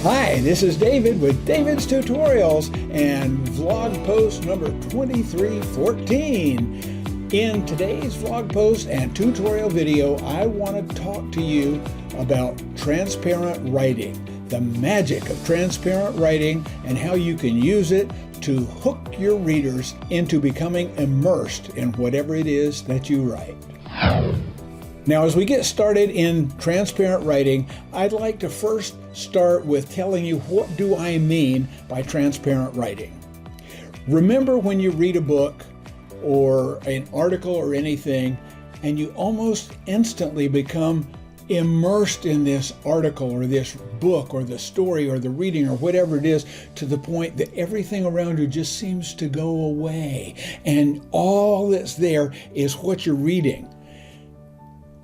Hi, this is David with David's Tutorials and vlog post number 2314. In today's vlog post and tutorial video, I want to talk to you about transparent writing, the magic of transparent writing, and how you can use it to hook your readers into becoming immersed in whatever it is that you write. Now, as we get started in transparent writing, I'd like to first start with telling you what do I mean by transparent writing. Remember when you read a book or an article or anything, and you almost instantly become immersed in this article or this book or the story or the reading or whatever it is, to the point that everything around you just seems to go away, and all that's there is what you're reading.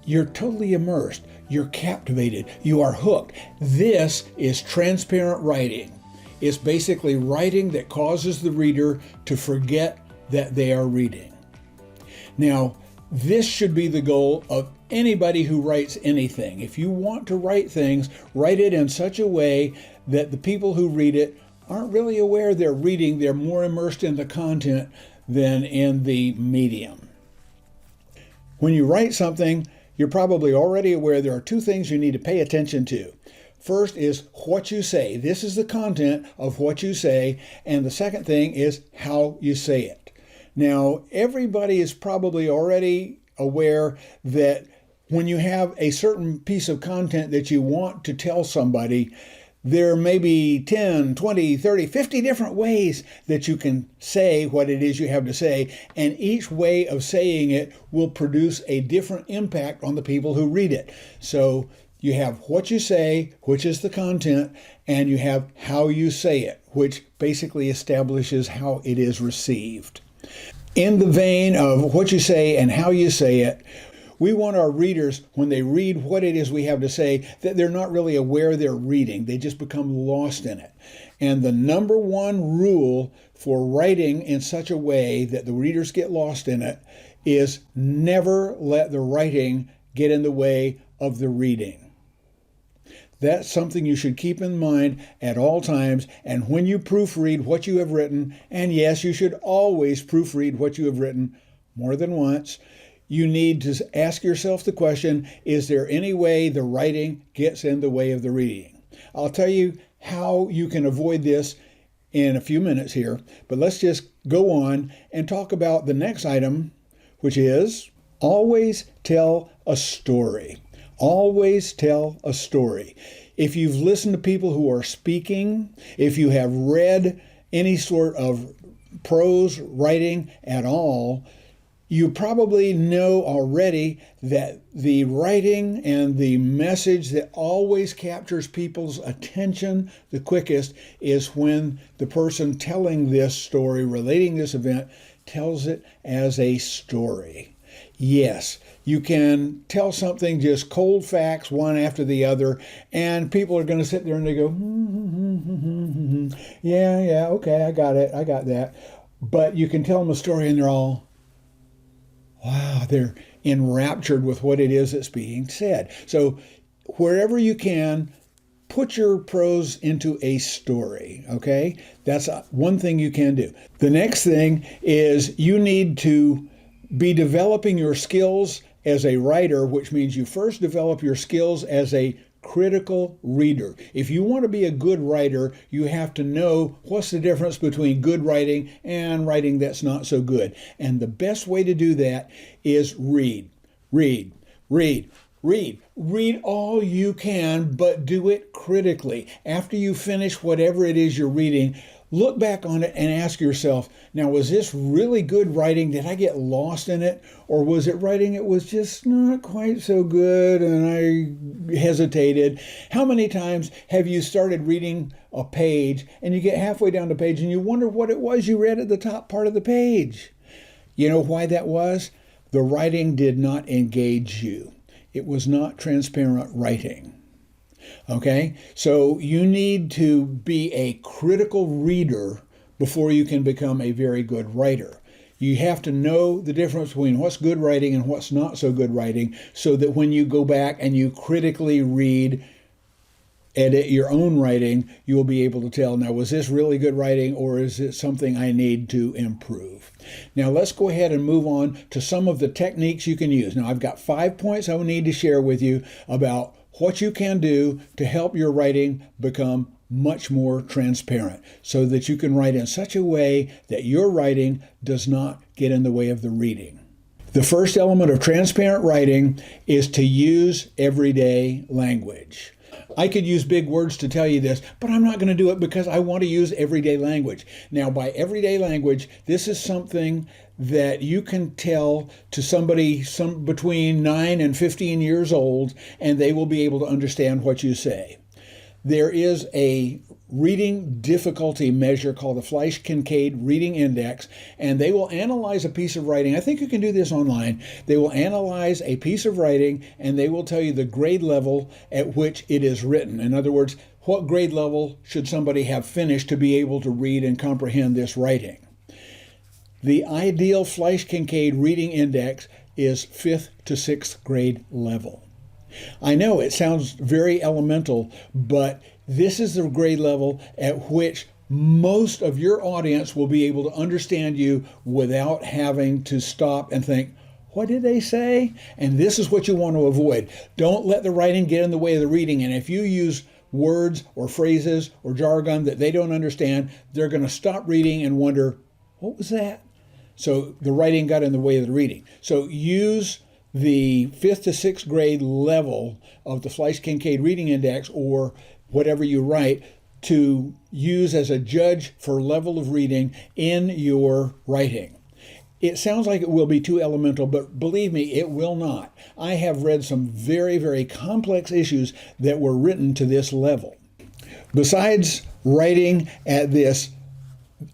You're totally immersed. You're captivated. You are hooked. This is transparent writing. It's basically writing that causes the reader to forget that they are reading. Now, this should be the goal of anybody who writes anything. If you want to write things, write it in such a way that the people who read it aren't really aware they're reading. They're more immersed in the content than in the medium. When you write something, you're probably already aware there are two things you need to pay attention to. First is what you say. This is the content of what you say. And the second thing is how you say it. Now, everybody is probably already aware that when you have a certain piece of content that you want to tell somebody, there may be 10, 20, 30, 50 different ways that you can say what it is you have to say, and each way of saying it will produce a different impact on the people who read it. So you have what you say, which is the content, and you have how you say it, which basically establishes how it is received. In the vein of what you say and how you say it, we want our readers, when they read what it is we have to say, that they're not really aware they're reading. They just become lost in it. And the number one rule for writing in such a way that the readers get lost in it is never let the writing get in the way of the reading. That's something you should keep in mind at all times. And when you proofread what you have written, and yes, you should always proofread what you have written more than once, you need to ask yourself the question, is there any way the writing gets in the way of the reading? I'll tell you how you can avoid this in a few minutes here, but let's just go on and talk about the next item, which is always tell a story. Always tell a story. If you've listened to people who are speaking, if you have read any sort of prose writing at all, you probably know already that the writing and the message that always captures people's attention the quickest is when the person telling this story, relating this event, tells it as a story. Yes, you can tell something just cold facts, one after the other, and people are going to sit there and they go, yeah, okay, I got it, I got that. But you can tell them a story and they're all, wow, they're enraptured with what it is that's being said. So wherever you can, put your prose into a story, okay? That's one thing you can do. The next thing is you need to be developing your skills as a writer, which means you first develop your skills as a critical reader. If you want to be a good writer, you have to know what's the difference between good writing and writing that's not so good. And the best way to do that is read. Read all you can, but do it critically. After you finish whatever it is you're reading, look back on it and ask yourself, now, was this really good writing? Did I get lost in it? Or was it writing it was just not quite so good and I hesitated? How many times have you started reading a page and you get halfway down the page and you wonder what it was you read at the top part of the page? You know why that was? The writing did not engage you. It was not transparent writing. Okay, so you need to be a critical reader before you can become a very good writer. You have to know the difference between what's good writing and what's not so good writing, so that when you go back and you critically read edit your own writing, you'll be able to tell, now, was this really good writing or is it something I need to improve? Now, let's go ahead and move on to some of the techniques you can use. Now, I've got 5 points I will need to share with you about what you can do to help your writing become much more transparent so that you can write in such a way that your writing does not get in the way of the reading. The first element of transparent writing is to use everyday language. I could use big words to tell you this, but I'm not going to do it because I want to use everyday language. Now, by everyday language, this is something that you can tell to somebody between 9 and 15 years old, and they will be able to understand what you say. There is a reading difficulty measure called the Fleisch-Kincaid Reading Index, and they will analyze a piece of writing. I think you can do this online. They will analyze a piece of writing, and they will tell you the grade level at which it is written. In other words, what grade level should somebody have finished to be able to read and comprehend this writing? The ideal Fleisch-Kincaid Reading Index is 5th to 6th grade level. I know it sounds very elemental, but this is the grade level at which most of your audience will be able to understand you without having to stop and think, what did they say? And this is what you want to avoid. Don't let the writing get in the way of the reading. And if you use words or phrases or jargon that they don't understand, they're going to stop reading and wonder, what was that? So the writing got in the way of the reading. So use the 5th to 6th grade level of the Fleisch-Kincaid Reading Index, or whatever you write, to use as a judge for level of reading in your writing. It sounds like it will be too elemental, but believe me, it will not. I have read some very, very complex issues that were written to this level. Besides writing at this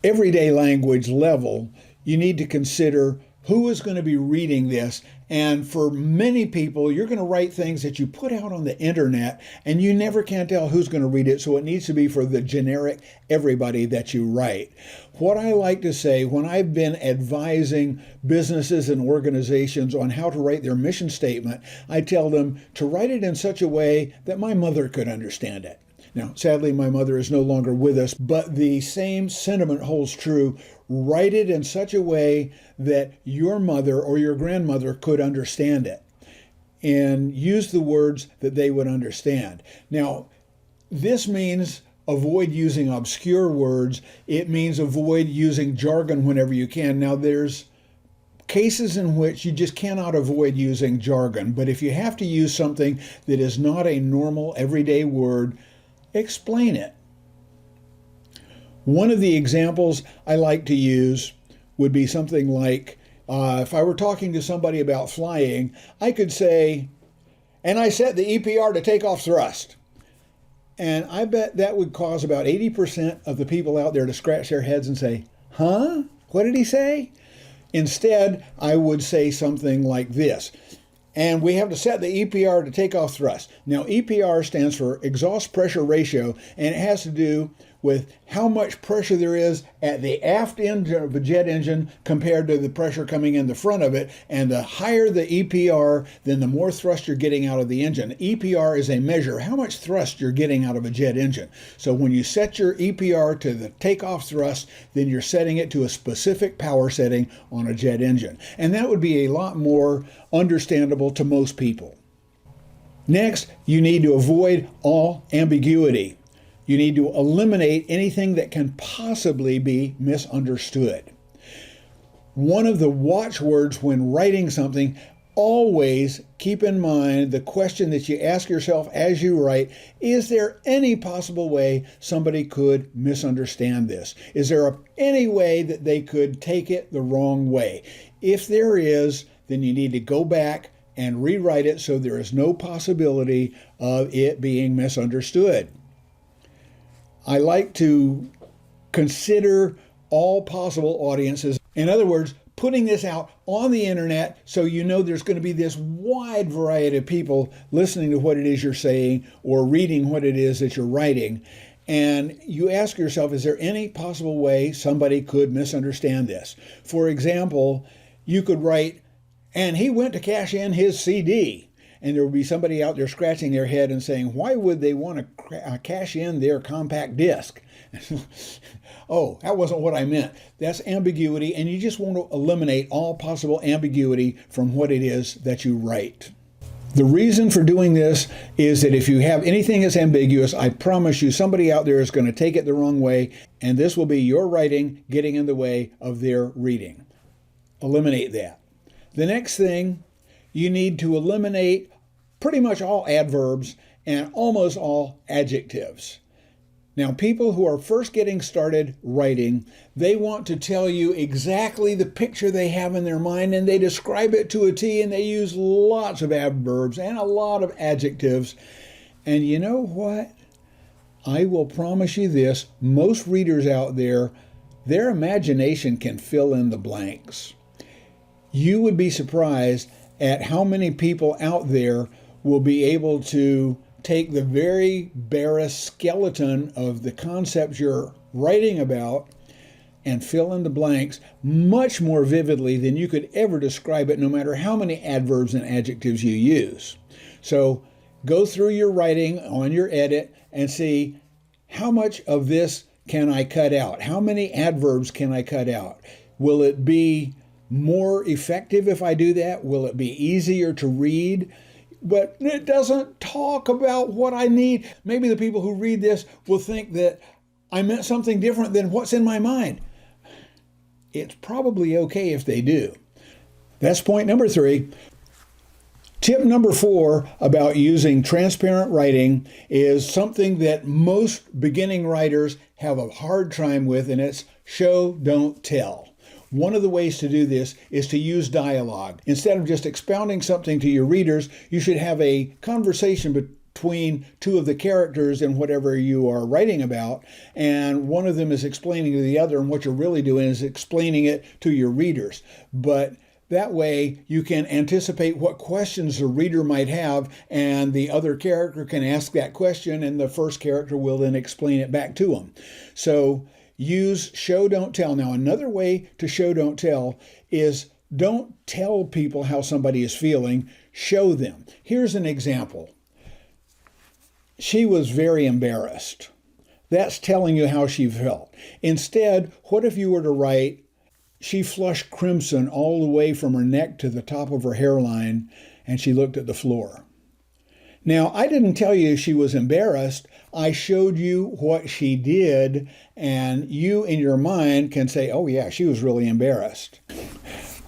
everyday language level, you need to consider who is going to be reading this. And for many people, you're going to write things that you put out on the internet, and you never can tell who's going to read it. So it needs to be for the generic everybody that you write. What I like to say when I've been advising businesses and organizations on how to write their mission statement, I tell them to write it in such a way that my mother could understand it. Now, sadly, my mother is no longer with us, but the same sentiment holds true. Write it in such a way that your mother or your grandmother could understand it, and use the words that they would understand. Now, this means avoid using obscure words. It means avoid using jargon whenever you can. Now, there's cases in which you just cannot avoid using jargon, but if you have to use something that is not a normal everyday word, explain it. One of the examples I like to use would be something like, if I were talking to somebody about flying, I could say, and I set the EPR to takeoff thrust. And I bet that would cause about 80% of the people out there to scratch their heads and say, huh? What did he say? Instead, I would say something like this. And we have to set the EPR to takeoff thrust. Now, EPR stands for exhaust pressure ratio, and it has to do with how much pressure there is at the aft end of a jet engine compared to the pressure coming in the front of it. And the higher the EPR, then the more thrust you're getting out of the engine. EPR is a measure of how much thrust you're getting out of a jet engine. So when you set your EPR to the takeoff thrust, then you're setting it to a specific power setting on a jet engine. And that would be a lot more understandable to most people. Next, you need to avoid all ambiguity. You need to eliminate anything that can possibly be misunderstood. One of the watchwords when writing something, always keep in mind the question that you ask yourself as you write: is there any possible way somebody could misunderstand this? Is there any way that they could take it the wrong way? If there is, then you need to go back and rewrite it so there is no possibility of it being misunderstood. I like to consider all possible audiences. In other words, putting this out on the internet so you know there's going to be this wide variety of people listening to what it is you're saying or reading what it is that you're writing. And you ask yourself, is there any possible way somebody could misunderstand this? For example, you could write, and he went to cash in his CD. and there will be somebody out there scratching their head and saying, why would they want to cash in their compact disc? Oh, that wasn't what I meant. That's ambiguity, and you just want to eliminate all possible ambiguity from what it is that you write. The reason for doing this is that if you have anything that's ambiguous, I promise you somebody out there is going to take it the wrong way, and this will be your writing getting in the way of their reading. Eliminate that. The next thing, you need to eliminate pretty much all adverbs and almost all adjectives. Now, people who are first getting started writing, they want to tell you exactly the picture they have in their mind, and they describe it to a T, and they use lots of adverbs and a lot of adjectives. And you know what? I will promise you this, most readers out there, their imagination can fill in the blanks. You would be surprised at how many people out there will be able to take the very barest skeleton of the concepts you're writing about and fill in the blanks much more vividly than you could ever describe it, no matter how many adverbs and adjectives you use. So go through your writing on your edit and see how much of this can I cut out? How many adverbs can I cut out? Will it be more effective if I do that? Will it be easier to read? But it doesn't talk about what I need. Maybe the people who read this will think that I meant something different than what's in my mind. It's probably okay if they do. That's point number 3. Tip number 4 about using transparent writing is something that most beginning writers have a hard time with, and it's show, don't tell. One of the ways to do this is to use dialogue. Instead of just expounding something to your readers, you should have a conversation between two of the characters in whatever you are writing about, and one of them is explaining to the other, and what you're really doing is explaining it to your readers. But that way you can anticipate what questions the reader might have, and the other character can ask that question, and the first character will then explain it back to them. So use show, don't tell. Now, another way to show, don't tell is don't tell people how somebody is feeling, show them. Here's an example. She was very embarrassed. That's telling you how she felt. Instead, what if you were to write, she flushed crimson all the way from her neck to the top of her hairline, and she looked at the floor. Now, I didn't tell you she was embarrassed. I showed you what she did, and you in your mind can say, oh yeah, she was really embarrassed.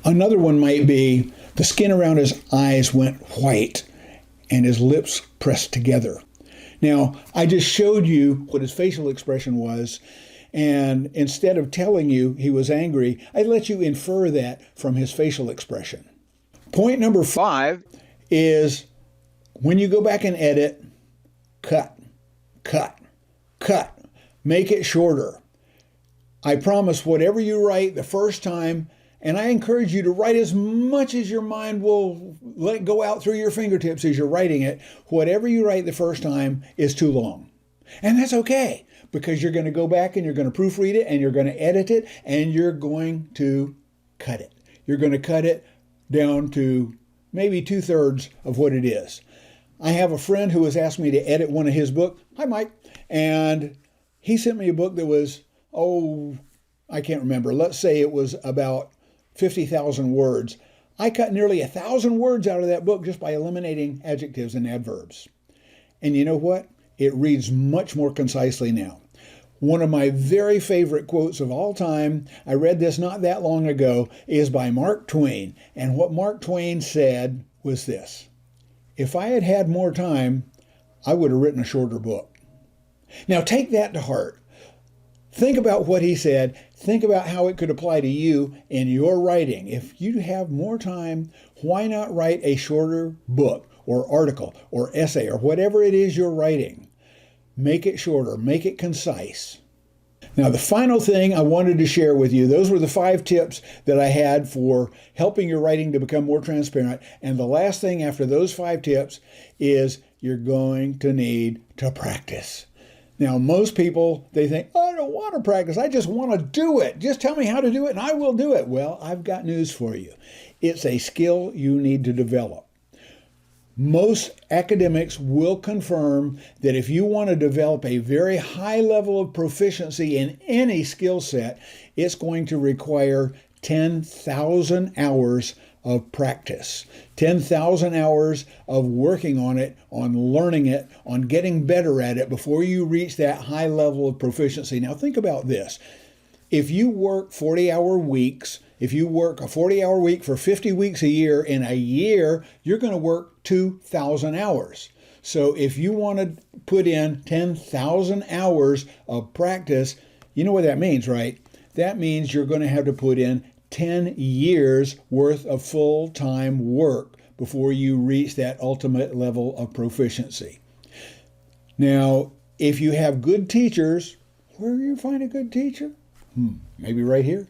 Another one might be the skin around his eyes went white and his lips pressed together. Now, I just showed you what his facial expression was, and instead of telling you he was angry, I let you infer that from his facial expression. Point number 5 is when you go back and edit, cut, cut, cut. Make it shorter. I promise whatever you write the first time, and I encourage you to write as much as your mind will let go out through your fingertips as you're writing it. Whatever you write the first time is too long. And that's okay, because you're going to go back and you're going to proofread it and you're going to edit it and you're going to cut it. You're going to cut it down to maybe 2/3 of what it is. I have a friend who has asked me to edit one of his books. Hi, Mike. And he sent me a book that was, I can't remember. Let's say it was about 50,000 words. I cut nearly 1,000 words out of that book just by eliminating adjectives and adverbs. And you know what? It reads much more concisely now. One of my very favorite quotes of all time, I read this not that long ago, is by Mark Twain. And what Mark Twain said was this: if I had had more time, I would have written a shorter book. Now take that to heart. Think about what he said. Think about how it could apply to you in your writing. If you have more time, why not write a shorter book or article or essay or whatever it is you're writing? Make it shorter. Make it concise. Now, the final thing I wanted to share with you, those were the 5 tips that I had for helping your writing to become more transparent. And the last thing after those 5 tips is you're going to need to practice. Now, most people, they think, I don't want to practice. I just want to do it. Just tell me how to do it and I will do it. Well, I've got news for you. It's a skill you need to develop. Most academics will confirm that if you want to develop a very high level of proficiency in any skill set, it's going to require 10,000 hours of practice, 10,000 hours of working on it, on learning it, on getting better at it before you reach that high level of proficiency. Now think about this. If you work 40-hour weeks, if you work a 40-hour week for 50 weeks a year, in a year, you're going to work 2,000 hours. So if you want to put in 10,000 hours of practice, you know what that means, right? That means you're going to have to put in 10 years worth of full-time work before you reach that ultimate level of proficiency. Now, if you have good teachers, where do you find a good teacher? Maybe right here.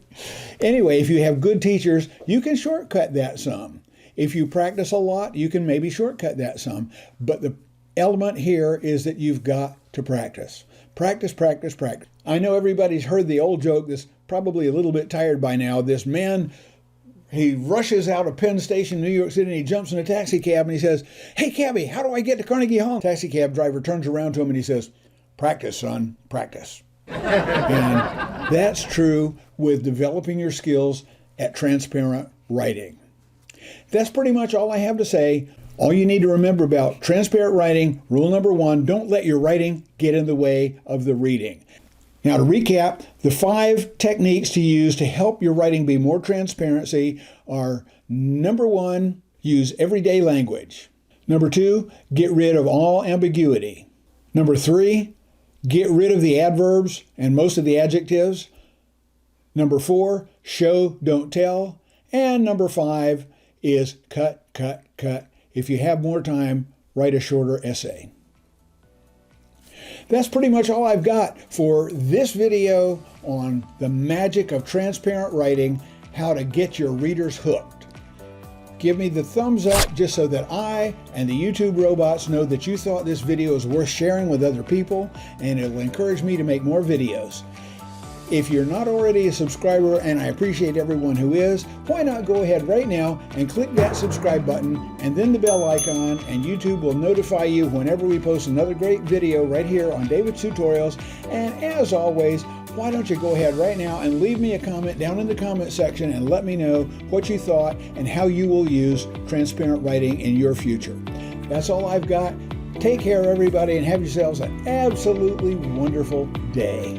Anyway, if you have good teachers, you can shortcut that some. If you practice a lot, you can maybe shortcut that some. But the element here is that you've got to practice. Practice, practice, practice. I know everybody's heard the old joke that's probably a little bit tired by now. This man, he rushes out of Penn Station, New York City, and he jumps in a taxi cab and he says, "Hey, cabbie, how do I get to Carnegie Hall?" Taxi cab driver turns around to him and he says, "Practice, son, practice." And that's true with developing your skills at transparent writing. That's pretty much all I have to say. All you need to remember about transparent writing, rule number 1, don't let your writing get in the way of the reading. Now to recap, the 5 techniques to use to help your writing be more transparency are: number 1, use everyday language. Number 2, get rid of all ambiguity. Number 3, get rid of the adverbs and most of the adjectives. Number 4, show, don't tell. And number 5 is cut, cut, cut. If you have more time, write a shorter essay. That's pretty much all I've got for this video on the magic of transparent writing, how to get your readers hooked. Give me the thumbs up just so that I and the YouTube robots know that you thought this video is worth sharing with other people, and it'll encourage me to make more videos. If you're not already a subscriber, and I appreciate everyone who is, why not go ahead right now and click that subscribe button and then the bell icon, and YouTube will notify you whenever we post another great video right here on David's Tutorials. And as always, why don't you go ahead right now and leave me a comment down in the comment section and let me know what you thought and how you will use transparent writing in your future. That's all I've got. Take care, everybody, and have yourselves an absolutely wonderful day.